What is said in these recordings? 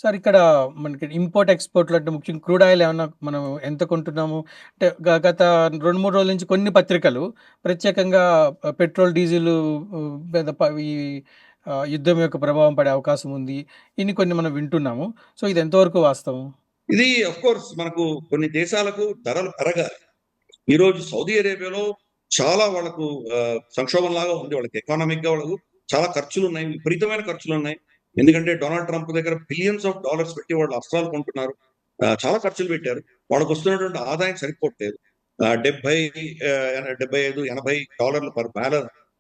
Sir ఇక్కడ మనకి import, ఎక్స్‌పోర్ట్‌లు అంటే ముఖ్యంగా క్రూడ్ ఆయిల్ ఏమన్నా మనం ఎంత కొంటున్నాము? అంటే గత 2, 3 రోజుల నుంచి కొన్ని పత్రికలు ప్రత్యేకంగా పెట్రోల్, డీజిలు మీద ఈ యుద్ధం యొక్క ప్రభావం పడే అవకాశం ఉంది. ఇన్ని కొన్ని మనం వింటున్నాము. సో, ఇది ఎంతవరకు వాస్తవం? ఇది కోర్స్ మనకు కొన్ని దేశాలకు ధరలు పెరగాలి. ఈరోజు సౌదీ అరేబియాలో చాలా వాళ్ళకు సంక్షోభంలాగా ఉంది. వాళ్ళకి ఎకానామిక్‌గా వాళ్ళకు చాలా ఖర్చులున్నాయి. విపరీతమైన ఖర్చులున్నాయి. ఎందుకంటే డొనాల్డ్ ట్రంప్ దగ్గర బిలియన్స్ ఆఫ్ డాలర్స్ పెట్టి వాళ్ళు అస్త్రాలు కొంటున్నారు. చాలా ఖర్చులు పెట్టారు. వాళ్ళకొస్తున్నటువంటి ఆదాయం సరిపోవట్లేదు. 75, 80 డాలర్లు పర్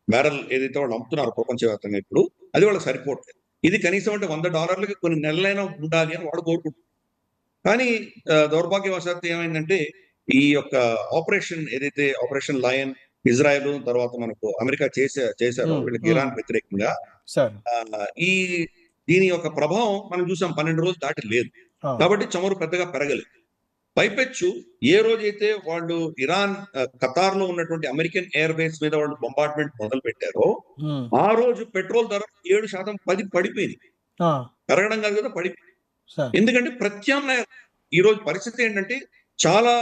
బ్యారల్ ఏదైతే వాళ్ళు అమ్ముతున్నారో ప్రపంచవ్యాప్తంగా ఇప్పుడు, అది వాళ్ళకి సరిపోవట్లేదు. ఇది కనీసం అంటే $100కి కొన్ని నెలలైనా ఉండాలి అని వాడు కోరుకుంటున్నారు. కానీ దౌర్భాగ్యవశాత్తు ఏమైందంటే ఈ యొక్క ఆపరేషన్ ఏదైతే ఆపరేషన్ లయన్ ఇజ్రాయెల్ తర్వాత మనకు అమెరికా చేశారో వీళ్ళకి ఇరాన్ వ్యతిరేకంగా ఈ దీని యొక్క ప్రభావం మనం చూసాం 12 రోజులు దాటి లేదు. కాబట్టి చమురు పెద్దగా పెరగలేదు. పైపెచ్చు ఏ రోజైతే వాళ్ళు ఇరాన్ ఖతార్ లో ఉన్నటువంటి అమెరికన్ ఎయిర్ బేస్ మీద వాళ్ళు బొంబార్డ్మెంట్ మొదలు పెట్టారో ఆ రోజు పెట్రోల్ ధర 7% 10 పడిపోయింది. పెరగడం కాదు కదా, పడిపోయింది. ఎందుకంటే ప్రత్యామ్నాయ ఈ రోజు పరిస్థితి ఏంటంటే చాలా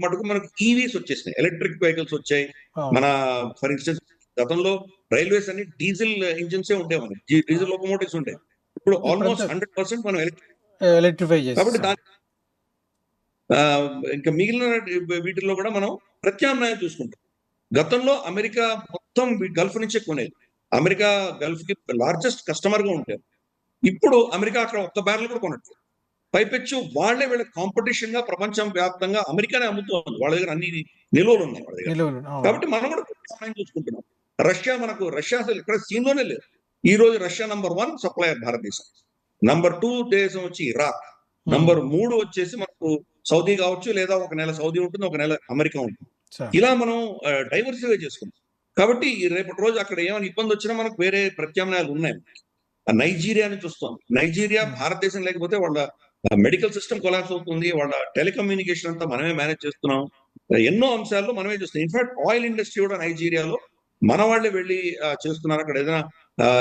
మటుకు మనకు ఈవీస్ వచ్చేసినాయి, ఎలక్ట్రిక్ వెహికల్స్ వచ్చాయి. మన ఫర్ ఇన్స్టెన్స్ గతంలో రైల్వేస్ అన్ని డీజిల్ ఇంజిన్స్ ఉండే మనకి, డీజిల్ లోకోమోటివ్స్ ఉండే. ఇప్పుడు ఆల్మోస్ట్ 100% మనం ఎలక్ట్రిఫై చేస్తాం. కాబట్టి ఇంకా మిగిలిన వీటిల్లో కూడా మనం ప్రత్యామ్నాయం చూసుకుంటాం. గతంలో అమెరికా మొత్తం గల్ఫ్ నుంచే కొనేది. అమెరికా గల్ఫ్ కి లార్జెస్ట్ కస్టమర్ గా ఉంటారు. ఇప్పుడు అమెరికా అక్కడ ఒక్క బ్యారెల్ కూడా కొనట్లేదు. పైపెచ్చు వాళ్లే వీళ్ళ కాంపిటీషన్ గా ప్రపంచం వ్యాప్తంగా అమెరికానే అమ్ముతుంది. వాళ్ళ దగ్గర అన్ని నిల్వలు ఉన్నాయి వాళ్ళ దగ్గర. కాబట్టి మనం కూడా ప్రత్యామ్నాయం చూసుకుంటున్నాం. రష్యా అసలు ఇక్కడ సీన్ లోనే లేదు. ఈ రోజు రష్యా నంబర్ 1 సప్లయర్ భారతదేశం. నంబర్ 2 దేశం వచ్చి ఇరాక్. నంబర్ 3 వచ్చేసి మనకు సౌదీ కావచ్చు, లేదా ఒక నెల సౌదీ ఉంటుంది, ఒక నెల అమెరికా ఉంటుంది. ఇలా మనం డైవర్సిఫై చేసుకుంటాం. కాబట్టి రేపటి రోజు అక్కడ ఏమైనా ఇబ్బంది వచ్చినా మనకు వేరే ప్రత్యామ్నాయాలు ఉన్నాయి. నైజీరియాని చూస్తాం. నైజీరియా భారతదేశం లేకపోతే వాళ్ళ మెడికల్ సిస్టమ్ కొలాప్స్ అవుతుంది. వాళ్ళ టెలికమ్యూనికేషన్ అంతా మనమే మేనేజ్ చేస్తున్నాం. ఎన్నో అంశాల్లో మనమే చేస్తున్నాం. ఇన్ఫాక్ట్ ఆయిల్ ఇండస్ట్రీ కూడా నైజీరియాలో మన వాళ్ళే వెళ్ళి చేస్తున్నారు. అక్కడ ఏదైనా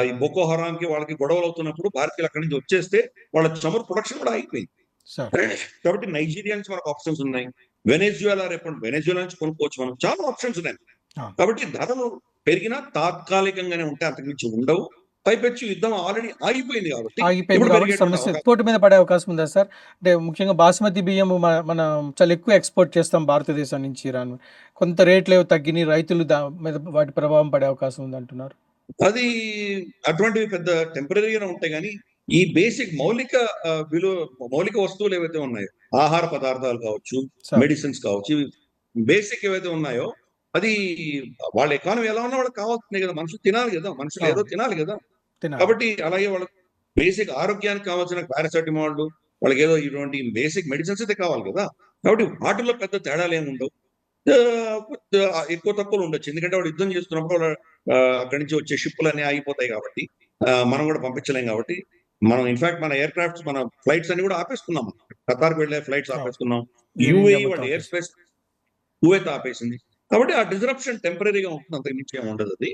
ఈ బొకో హరాంకి వాళ్ళకి గొడవలు అవుతున్నప్పుడు భారతీయులు అక్కడి నుంచి వచ్చేస్తే వాళ్ళ చమురు ప్రొడక్షన్ కూడా అయిపోయింది. కాబట్టి నైజీరియా నుంచి మనకు ఆప్షన్స్ ఉన్నాయి. వెనెజువేలా వెనెజువేలా నుంచి కొనుక్కోవచ్చు. మనం చాలా ఆప్షన్స్ ఉన్నాయి. కాబట్టి ధరలు పెరిగినా తాత్కాలికంగానే ఉంటే అంతకుమించి ఉండవు. పైపెచ్చు యుద్ధం ఆల్రెడీ ఆగిపోయింది కాబట్టి సమస్య ఎక్స్పోర్ట్ మీద పడే అవకాశం ఉందా సార్? అంటే ముఖ్యంగా బాస్మతి బియ్యం మనం చాలా ఎక్కువ ఎక్స్పోర్ట్ చేస్తాం భారతదేశం నుంచి ఇరాన్. కొంత రేట్లు తగ్గినాయి, రైతులు మీద వాటి ప్రభావం పడే అవకాశం ఉంది అంటున్నారు. అది అటువంటివి పెద్ద టెంపరీగా ఉంటాయి. కానీ ఈ బేసిక్ మౌలిక వస్తువులు ఏవైతే ఉన్నాయో, ఆహార పదార్థాలు కావచ్చు, మెడిసిన్స్ కావచ్చు, బేసిక్ ఏవైతే ఉన్నాయో అది వాళ్ళ ఎకానమీ ఎలా ఉన్నా వాళ్ళకి కావాల్సిందే కదా. మనుషులు తినాలి కదా, మనుషులు ఏదో తినాలి కదా. కాబట్టి అలాగే వాళ్ళకి బేసిక్ ఆరోగ్యానికి కావాల్సిన పారాసెటమాల్, వాళ్ళకి ఏదో ఇటువంటి బేసిక్ మెడిసిన్స్ అయితే కావాలి కదా. కాబట్టి వాటిల్లో పెద్ద తేడాలు ఏమి ఉండవు. ఎక్కువ తక్కువలు ఉండొచ్చు. ఎందుకంటే వాడు యుద్ధం చేస్తున్నప్పుడు అక్కడి నుంచి వచ్చే షిప్పులు అన్ని ఆగిపోతాయి కాబట్టి మనం కూడా పంపించలేం. కాబట్టి మనం ఇన్ఫాక్ట్ మన ఎయిర్ క్రాఫ్ట్స్, మన ఫ్లైట్స్ అన్ని కూడా ఆపేసుకున్నాం. ఖతార్కి వెళ్ళే ఫ్లైట్స్ ఆపేసుకున్నాం. యూఏఈ వాళ్ళ ఎయిర్ స్పేస్ కువైత్ ఆపేసింది. కాబట్టి ఆ డిస్రప్షన్ టెంపరీగా ఉంటుంది, అంతకు మించి ఏమి ఉండదు. అది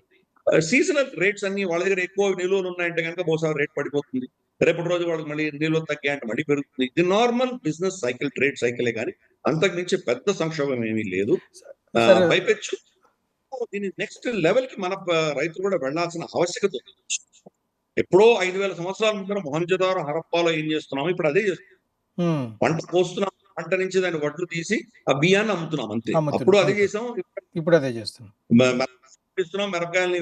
సీజనల్ రేట్స్ అన్ని వాళ్ళ దగ్గర ఎక్కువ నిల్వలు ఉన్నాయంటే కనుక బహుశా రేట్ పడిపోతుంది. రేపటి రోజు వాళ్ళకి మళ్ళీ నిల్వలు తగ్గాయంటే మళ్ళీ పెరుగుతుంది. ఇది నార్మల్ బిజినెస్ సైకిల్, ట్రేడ్ సైకిలే కానీ అంతకు మించి పెద్ద సంక్షోభం ఏమీ లేదు. పైపెచ్చు దీని నెక్స్ట్ లెవెల్ కి మన రైతులు కూడా వెళ్లాల్సిన ఆవశ్యకత ఉంది. ఎప్పుడో 5000 సంవత్సరాల ముందర మొహంజదారో హరప్పాలో ఏం చేస్తున్నాము, ఇప్పుడు అదే చేస్తున్నాం. పంట పోస్తున్నాం, పంట నుంచి దాన్ని వడ్లు తీసి ఆ బియ్యాన్ని అమ్ముతున్నాం అంతే. అప్పుడు అదే చేసాం, ఇప్పుడు అదే చేస్తున్నాం. మిరపకాయలని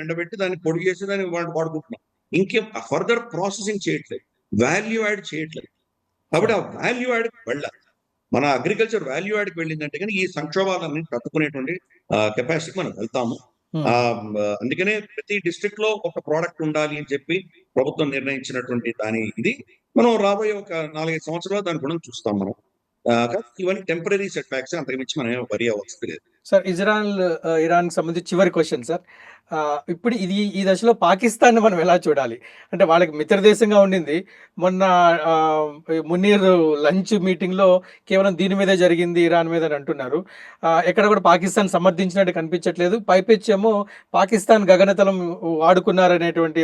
ఎండబెట్టి దాన్ని పొడి చేసి దాన్ని వాడుకుంటున్నాం. ఇంకేం ఫర్దర్ ప్రాసెసింగ్ చేయట్లేదు, వాల్యూ యాడ్ చేయట్లేదు. కాబట్టి ఆ వాల్యూ యాడ్ వెళ్ళాలి. మన అగ్రికల్చర్ వాల్యూ యాడ్కి వెళ్ళిందంటే కానీ ఈ సంక్షోభాలన్నీ తట్టుకునేటువంటి కెపాసిటీ మనం వెళ్తాము. అందుకనే ప్రతి డిస్ట్రిక్ట్ లో ఒక ప్రోడక్ట్ ఉండాలి అని చెప్పి ప్రభుత్వం నిర్ణయించినటువంటి ఇది మనం రాబోయే ఒక 4-5 సంవత్సరాలు దాని గురించి చూస్తాం మనం. ఇవన్నీ టెంపరీ సెట్ బ్యాక్స్, అంతకుమించి మనం వరి అవ్వాల్సింది లేదు. సార్, ఇరాన్ సంబంధించి చివరి క్వశ్చన్ సార్. ఇప్పుడు ఈ దశలో పాకిస్తాన్‌ని మనం ఎలా చూడాలి? అంటే వాళ్ళకి మిత్ర దేశంగా ఉండింది. మొన్న మునీర్ లంచ్ మీటింగ్‌లో కేవలం దీని మీదే జరిగింది ఇరాన్ మీద అని అంటున్నారు. ఎక్కడ కూడా పాకిస్తాన్ సమర్థించినట్టు కనిపించట్లేదు. పైపెచ్చేమో పాకిస్తాన్ గగనతలం వాడుకున్నారనేటువంటి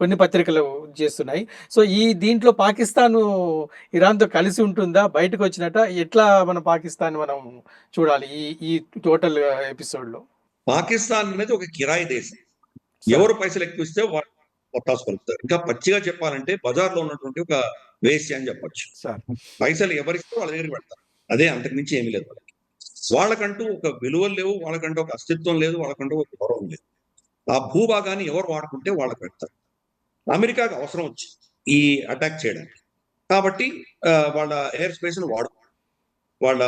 కొన్ని పత్రికలు చేస్తున్నాయి. సో, దీంట్లో పాకిస్తాను ఇరాన్‌తో కలిసి ఉంటుందా? బయటకొచ్చినట్టా? ఎట్లా మన పాకిస్తాన్ మనం చూడాలి ఈ టోటల్ ఎపిసోడ్‌లో? పాకిస్తాన్ అనేది ఒక కిరాయి దేశం. సార్. ఎవరు పైసలు ఎక్కువ ఇస్తే వాళ్ళు పొట్టాసు పలుకుతారు. ఇంకా పచ్చిగా చెప్పాలంటే బజార్‌లో ఉన్నటువంటి ఒక వేశ్య అని చెప్పొచ్చు. సార్. పైసలు ఎవరిస్తే వాళ్ళ దగ్గరికి పెడతారు. అదే అంతకు మించి ఏమీ లేదు వాళ్ళకి. వాళ్ళకంటూ ఒక విలువలు లేవు. వాళ్ళకంటూ ఒక అస్తిత్వం లేదు. వాళ్ళకంటూ ఒక గౌరవం లేదు. ఆ భూభాగాన్ని ఎవరు వాడుకుంటే వాళ్ళకి పెడతారు. అమెరికాకి అవసరం వచ్చింది ఈ అటాక్ చేయడానికి. కాబట్టి వాళ్ళ ఎయిర్ స్పేస్‌ని వాళ్ళ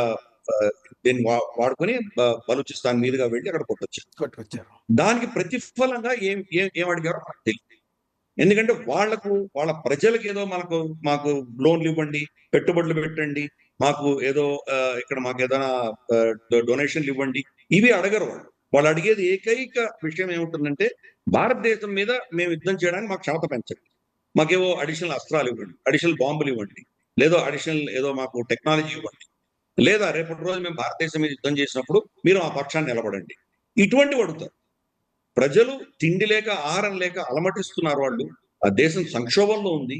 దీన్ని వాడుకొని బలూచిస్తాన్ మీదుగా వెళ్లి అక్కడ కొట్టుకొచ్చారు. దానికి ప్రతిఫలంగా ఏం అడిగారో నాకు తెలియదు. ఎందుకంటే వాళ్ళ ప్రజలకు ఏదో మాకు లోన్లు ఇవ్వండి, పెట్టుబడులు పెట్టండి, మాకు ఏదో ఇక్కడ మాకు ఏదైనా డొనేషన్లు ఇవ్వండి, ఇవి అడగరు వాళ్ళు. వాళ్ళు అడిగేది ఏకైక విషయం ఏముంటుందంటే భారతదేశం మీద మేము యుద్ధం చేయడానికి మాకు క్షమత పెంచండి, మాకేవో అడిషనల్ అస్త్రాలు ఇవ్వండి, అడిషనల్ బాంబులు ఇవ్వండి, లేదో అడిషనల్ ఏదో మాకు టెక్నాలజీ ఇవ్వండి, లేదా రేపటి రోజు మేము భారతదేశం మీద యుద్ధం చేసినప్పుడు మీరు ఆ పక్షాన్ని నిలబడండి. ఇటువంటివి అడుగుతారు. ప్రజలు తిండి లేక ఆహారం లేక అలమటిస్తున్నారు వాళ్ళు. ఆ దేశం సంక్షోభంలో ఉంది.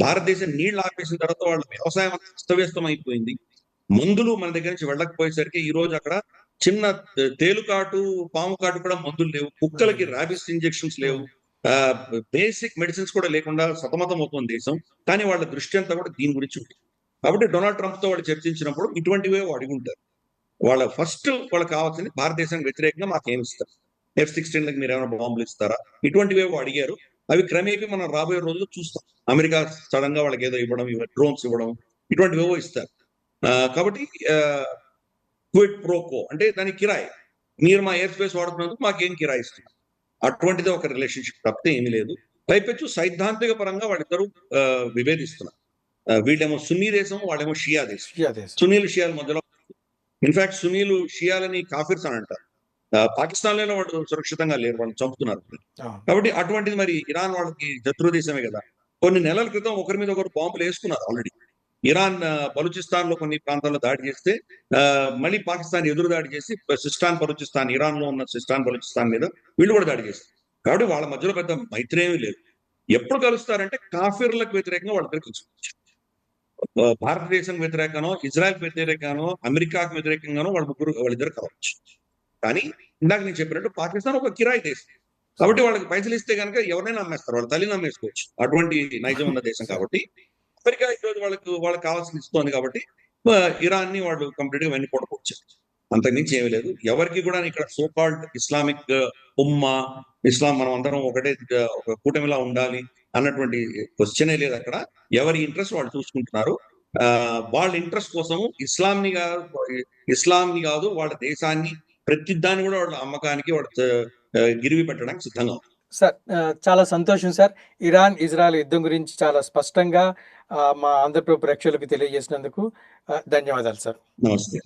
భారతదేశం నీళ్లు ఆపేసిన తర్వాత వాళ్ళ వ్యవసాయం అంతా అస్తవ్యస్తం అయిపోయింది. మందులు మన దగ్గర నుంచి వెళ్ళకపోయేసరికి ఈ రోజు అక్కడ చిన్న తేలుకాటు, పాము కాటు కూడా మందులు లేవు. కుక్కలకి ర్యాబిస్ ఇంజెక్షన్స్ లేవు. బేసిక్ మెడిసిన్స్ కూడా లేకుండా సతమతం అవుతుంది దేశం. కానీ వాళ్ళ దృష్టి అంతా కూడా దీని గురించి ఉంటుంది. కాబట్టి డొనాల్డ్ ట్రంప్ తో వాళ్ళు చర్చించినప్పుడు ఇటువంటివే అడిగి ఉంటారు. వాళ్ళకి కావాల్సింది భారతదేశానికి వ్యతిరేకంగా మాకేమి ఇస్తారు, F-16లకు మీరు ఏమైనా బాంబులు ఇస్తారా, ఇటువంటివేవో అడిగారు. అవి క్రమేపీ మనం రాబోయే రోజుల్లో చూస్తాం. అమెరికా సడన్ గా వాళ్ళకి ఏదో ఇవ్వడం, డ్రోన్స్ ఇవ్వడం, ఇటువంటివేవో ఇస్తారు. కాబట్టి క్విడ్ ప్రోకో అంటే దాని కిరాయి, మీరు మా ఎయిర్ స్పేస్ వాడుతున్నందుకు మాకేం కిరాయి ఇస్తున్నారు, అటువంటిదే ఒక రిలేషన్షిప్ తప్పితే ఏమీ లేదు. పైపెచ్చు సైద్ధాంతిక పరంగా వాళ్ళిద్దరూ విభేదిస్తున్నారు. వీళ్ళేమో సున్నీ దేశం, వాళ్ళేమో షియా దేశం. సున్నీలు షియాల మధ్యలో ఇన్ఫాక్ట్ సున్నీలు షియాలని కాఫిర్స్ అని అంటారు. పాకిస్తాన్ లో వాళ్ళు సురక్షితంగా లేరు, వాళ్ళు చంపుతున్నారు. కాబట్టి అటువంటిది మరి ఇరాన్ వాళ్ళకి శత్రు దేశమే కదా. కొన్ని నెలల క్రితం ఒకరి మీద ఒకరు బాంబులు వేసుకున్నారు ఆల్రెడీ. ఇరాన్ బలూచిస్తాన్ లో కొన్ని ప్రాంతాల్లో దాడి చేస్తే మళ్ళీ పాకిస్తాన్ ఎదురు దాడి చేసి సిస్టాన్ బలూచిస్తాన్, ఇరాన్ లో ఉన్న సిస్టాన్ బలూచిస్తాన్ మీద వీళ్ళు కూడా దాడి చేస్తారు. కాబట్టి వాళ్ళ మధ్యలో పెద్ద మైత్రేమీ లేదు. ఎప్పుడు కలుస్తారంటే కాఫిర్లకు వ్యతిరేకంగా వాళ్ళిద్దరు కలుసుకోవచ్చు. భారతదేశం వ్యతిరేకంగానో, ఇజ్రాయెల్ వ్యతిరేకంగానో, అమెరికాకు వ్యతిరేకంగానో వాళ్ళిద్దరు కలవచ్చు. కానీ ఇందాక నేను చెప్పినట్టు పాకిస్తాన్ ఒక కిరాయి దేశం. కాబట్టి వాళ్ళకి పైసలు ఇస్తే కనుక ఎవరైనా నమ్మేస్తారు, వాళ్ళ తల్లి నమ్మేసుకోవచ్చు. అటువంటి నైజం ఉన్న దేశం కాబట్టి అమెరికా ఈరోజు వాళ్ళకి కావాల్సింది ఇస్తోంది కాబట్టి ఇరాన్ ని వాళ్ళు కంప్లీట్ గా వెన్నుపోటుకోవచ్చు. అంతకుమించి ఏమీ లేదు. ఎవరికి కూడా ఇక్కడ సోకాల్డ్ ఇస్లామిక్ ఉమ్మా, ఇస్లాం మనం అందరం ఒకటే ఒక కూటమిలా ఉండాలి అన్నటువంటి క్వశ్చనే లేదు అక్కడ. ఎవరి ఇంట్రెస్ట్ వాళ్ళు చూసుకుంటున్నారు. వాళ్ళ ఇంట్రెస్ట్ కోసము ఇస్లాంని కాదు వాళ్ళ దేశాన్ని ప్రతి దాన్ని కూడా వాళ్ళ అమ్మకానికి వాళ్ళ గిరివి పెట్టడానికి సిద్ధంగా ఉంది. సార్, చాలా సంతోషం సార్. ఇరాన్, ఇజ్రాయెల్ యుద్ధం గురించి చాలా స్పష్టంగా మా ఆంధ్రప్రభ ప్రేక్షకులకు తెలియజేసినందుకు ధన్యవాదాలు సార్. నమస్తే.